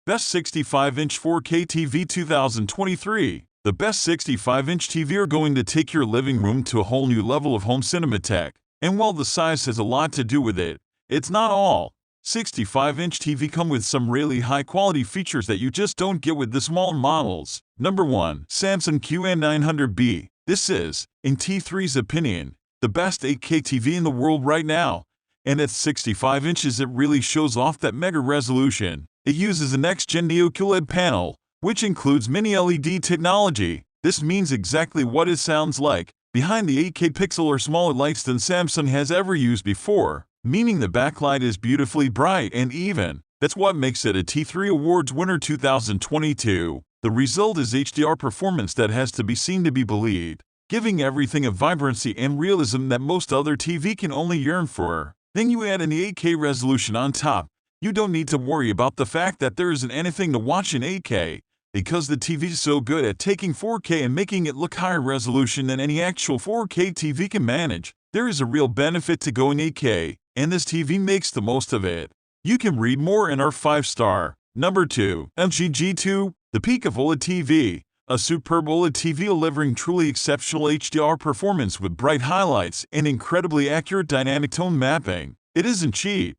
Best 65-inch 4K TV 2023. The best 65-inch TV are going to take your living room to a whole new level of home cinema tech. And while the size has a lot to do with it, it's not all. 65-inch TV come with some really high-quality features that you just don't get with the smaller models. Number 1. Samsung QN900B. This is, in T3's opinion, the best 8K TV in the world right now. And at 65 inches it really shows off that mega resolution. It uses a next-gen OLED panel, which includes mini-LED technology. This means exactly what it sounds like, behind the 8K pixel or smaller lights than Samsung has ever used before, meaning the backlight is beautifully bright and even. That's what makes it a T3 Awards winner 2022. The result is HDR performance that has to be seen to be believed, giving everything a vibrancy and realism that most other TV can only yearn for. Then you add an 8K resolution on top. You don't need to worry about the fact that there isn't anything to watch in 8K, because the TV is so good at taking 4K and making it look higher resolution than any actual 4K TV can manage. There is a real benefit to going 8K, and this TV makes the most of it. You can read more in our 5-star. Number 2. LG G2, the peak of OLED TV. A superb OLED TV delivering truly exceptional HDR performance with bright highlights and incredibly accurate dynamic tone mapping. It isn't cheap,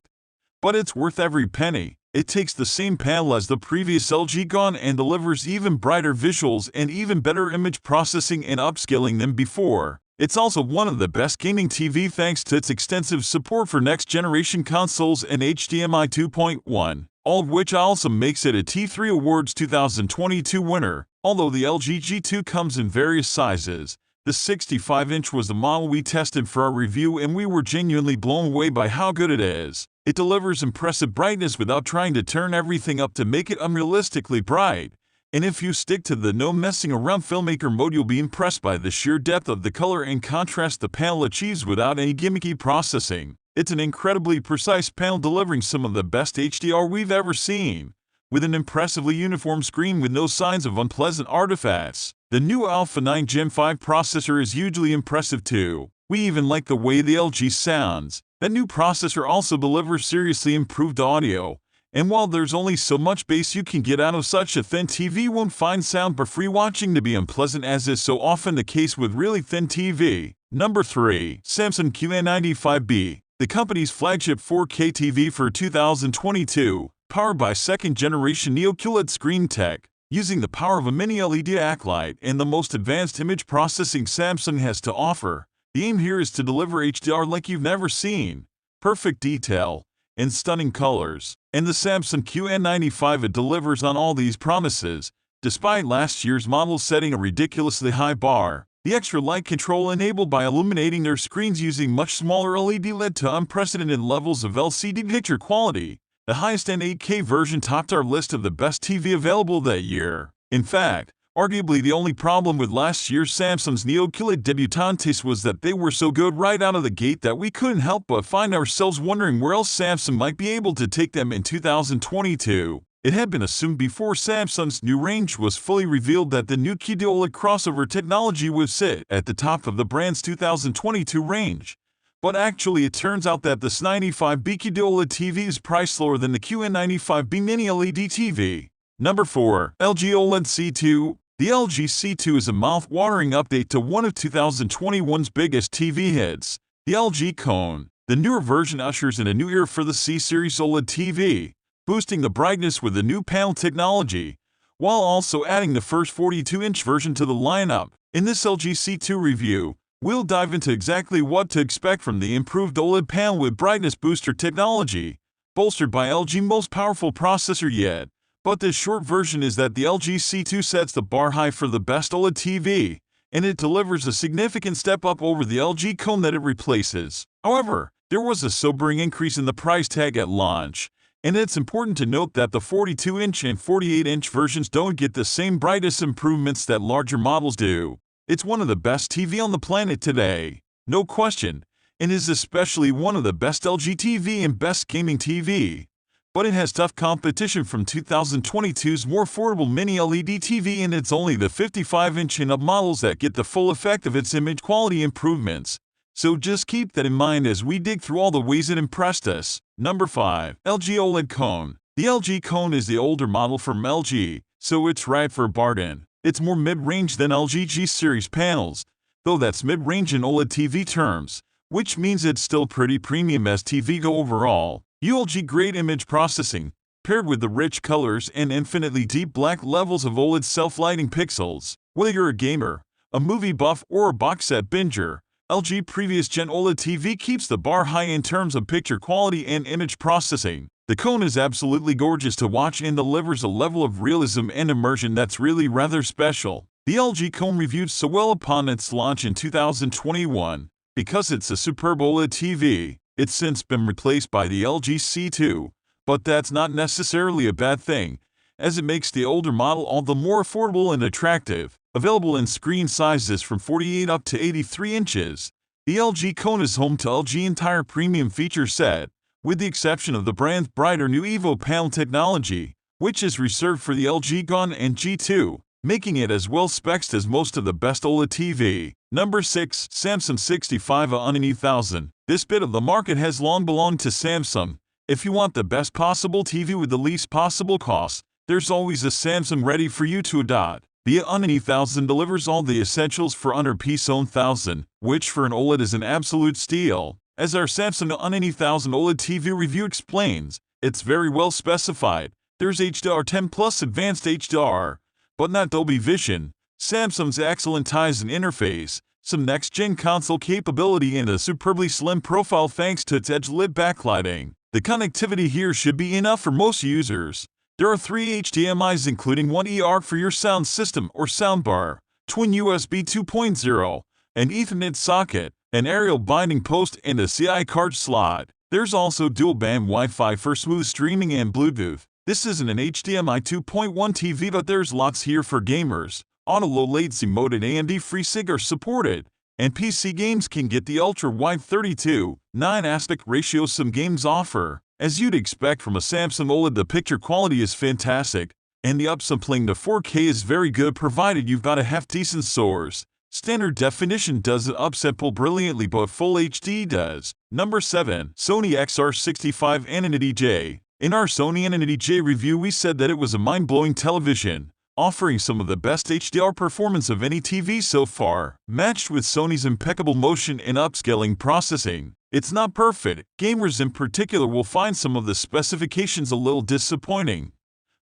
but it's worth every penny. It takes the same panel as the previous LG Gon and delivers even brighter visuals and even better image processing and upscaling than before. It's also one of the best gaming TV thanks to its extensive support for next-generation consoles and HDMI 2.1, all of which also makes it a T3 Awards 2022 winner. Although the LG G2 comes in various sizes, the 65-inch was the model we tested for our review and we were genuinely blown away by how good it is. It delivers impressive brightness without trying to turn everything up to make it unrealistically bright. And if you stick to the no messing around filmmaker mode, you'll be impressed by the sheer depth of the color and contrast the panel achieves without any gimmicky processing. It's an incredibly precise panel delivering some of the best HDR we've ever seen, with an impressively uniform screen with no signs of unpleasant artifacts. The new Alpha 9 Gen 5 processor is hugely impressive too. We even like the way the LG sounds. That new processor also delivers seriously improved audio, and while there's only so much bass you can get out of such a thin TV, you won't find sound or free watching to be unpleasant, as is so often the case with really thin TV. Number 3. Samsung QN95B, the company's flagship 4K TV for 2022, powered by second-generation OLED screen tech. Using the power of a mini-LED backlight and the most advanced image processing Samsung has to offer, the aim here is to deliver HDR like you've never seen, perfect detail, and stunning colors. And the Samsung QN95 delivers on all these promises, despite last year's model setting a ridiculously high bar. The extra light control enabled by illuminating their screens using much smaller LED led to unprecedented levels of LCD picture quality. The highest-end 8K version topped our list of the best TV available that year. In fact, arguably the only problem with last year's Samsung's OLED debutantes was that they were so good right out of the gate that we couldn't help but find ourselves wondering where else Samsung might be able to take them in 2022. It had been assumed before Samsung's new range was fully revealed that the new OLED crossover technology would sit at the top of the brand's 2022 range. But actually it turns out that this 95B OLED TV is priced lower than the QN95B Mini LED TV. Number 4. LG OLED C2. The LG C2 is a mouth-watering update to one of 2021's biggest TV hits, the LG Cone. The newer version ushers in a new era for the C-Series OLED TV, boosting the brightness with the new panel technology, while also adding the first 42-inch version to the lineup. In this LG C2 review, we'll dive into exactly what to expect from the improved OLED panel with brightness booster technology, bolstered by LG's most powerful processor yet. But the short version is that the LG C2 sets the bar high for the best OLED TV, and it delivers a significant step up over the LG Cone that it replaces. However, there was a sobering increase in the price tag at launch, and it's important to note that the 42-inch and 48-inch versions don't get the same brightness improvements that larger models do. It's one of the best TV on the planet today, no question, and is especially one of the best LG TV and best gaming TV. But it has tough competition from 2022's more affordable Mini LED TV, and it's only the 55-inch and up models that get the full effect of its image quality improvements. So just keep that in mind as we dig through all the ways it impressed us. Number 5. LG OLED Cone. The LG Cone is the older model from LG, so it's right for a bargain. It's more mid-range than LG G series panels, though that's mid-range in OLED TV terms, which means it's still pretty premium as TV go overall. ULG grade image processing, paired with the rich colors and infinitely deep black levels of OLED self-lighting pixels. Whether you're a gamer, a movie buff, or a box set binger, LG previous gen OLED TV keeps the bar high in terms of picture quality and image processing. The Cone is absolutely gorgeous to watch and delivers a level of realism and immersion that's really rather special. The LG Cone reviewed so well upon its launch in 2021. Because it's a superb OLED TV, it's since been replaced by the LG C2, but that's not necessarily a bad thing, as it makes the older model all the more affordable and attractive. Available in screen sizes from 48 up to 83 inches, the LG Cone is home to LG's entire premium feature set, with the exception of the brand's brighter new EVO panel technology, which is reserved for the LG Gon and G2, making it as well spec'd as most of the best OLED TV. Number 6. Samsung 65A9000. This bit of the market has long belonged to Samsung. If you want the best possible TV with the least possible cost, there's always a Samsung ready for you to adopt. The A9000 delivers all the essentials for under P1000, which for an OLED is an absolute steal. As our Samsung A9000 OLED TV review explains, it's very well specified. There's HDR10 plus advanced HDR, but not Dolby Vision, Samsung's excellent Tizen interface, some next-gen console capability, and a superbly slim profile thanks to its edge-lit backlighting. The connectivity here should be enough for most users. There are 3 HDMIs including one eARC for your sound system or soundbar, twin USB 2.0, an Ethernet socket, an aerial binding post, and a CI card slot. There's also dual-band Wi-Fi for smooth streaming and Bluetooth. This isn't an HDMI 2.1 TV, but there's lots here for gamers. Auto low latency mode and AMD FreeSync are supported, and PC games can get the ultra-wide 32:9 aspect ratio some games offer. As you'd expect from a Samsung OLED, the picture quality is fantastic, and the upsampling to 4K is very good provided you've got a half-decent source. Standard definition doesn't upsample brilliantly, but Full HD does. Number 7. Sony XR65 Infinity J. In our Sony Infinity J review, we said that it was a mind-blowing television, offering some of the best HDR performance of any TV so far, matched with Sony's impeccable motion and upscaling processing. It's not perfect. Gamers in particular will find some of the specifications a little disappointing,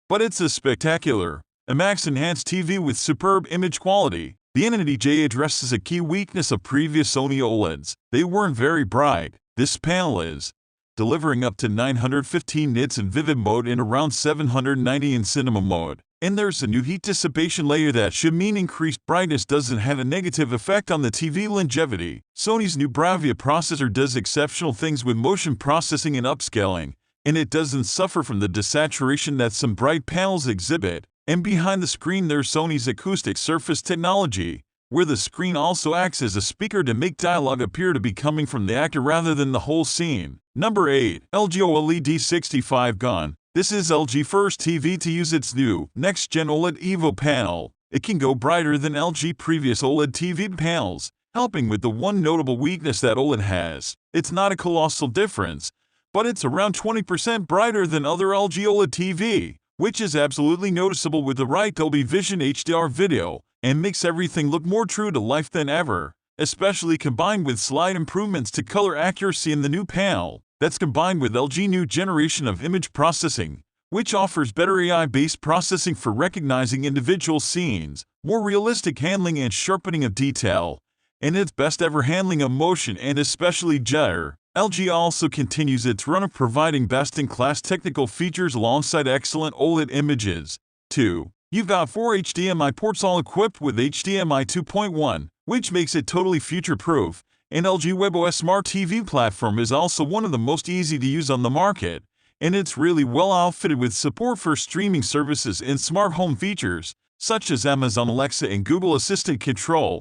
but it's a spectacular, IMAX-enhanced TV with superb image quality. The Infinity J addresses a key weakness of previous Sony OLEDs. They weren't very bright. This panel is, delivering up to 915 nits in vivid mode and around 790 in cinema mode. And there's a new heat dissipation layer that should mean increased brightness doesn't have a negative effect on the TV longevity. Sony's new Bravia processor does exceptional things with motion processing and upscaling, and it doesn't suffer from the desaturation that some bright panels exhibit. And behind the screen there's Sony's acoustic surface technology, where the screen also acts as a speaker to make dialogue appear to be coming from the actor rather than the whole scene. Number 8. LG OLED 65 Gon. This is LG's first TV to use its new, next-gen OLED EVO panel. It can go brighter than LG previous OLED TV panels, helping with the one notable weakness that OLED has. It's not a colossal difference, but it's around 20% brighter than other LG OLED TV, which is absolutely noticeable with the right Dolby Vision HDR video, and makes everything look more true to life than ever, especially combined with slight improvements to color accuracy in the new panel. That's combined with LG's new generation of image processing, which offers better AI-based processing for recognizing individual scenes, more realistic handling and sharpening of detail, and its best ever handling of motion and especially jitter. LG also continues its run of providing best-in-class technical features alongside excellent OLED images. 2. You've got 4 HDMI ports all equipped with HDMI 2.1, which makes it totally future-proof. And LG WebOS Smart TV platform is also one of the most easy to use on the market, and it's really well outfitted with support for streaming services and smart home features, such as Amazon Alexa and Google Assistant control.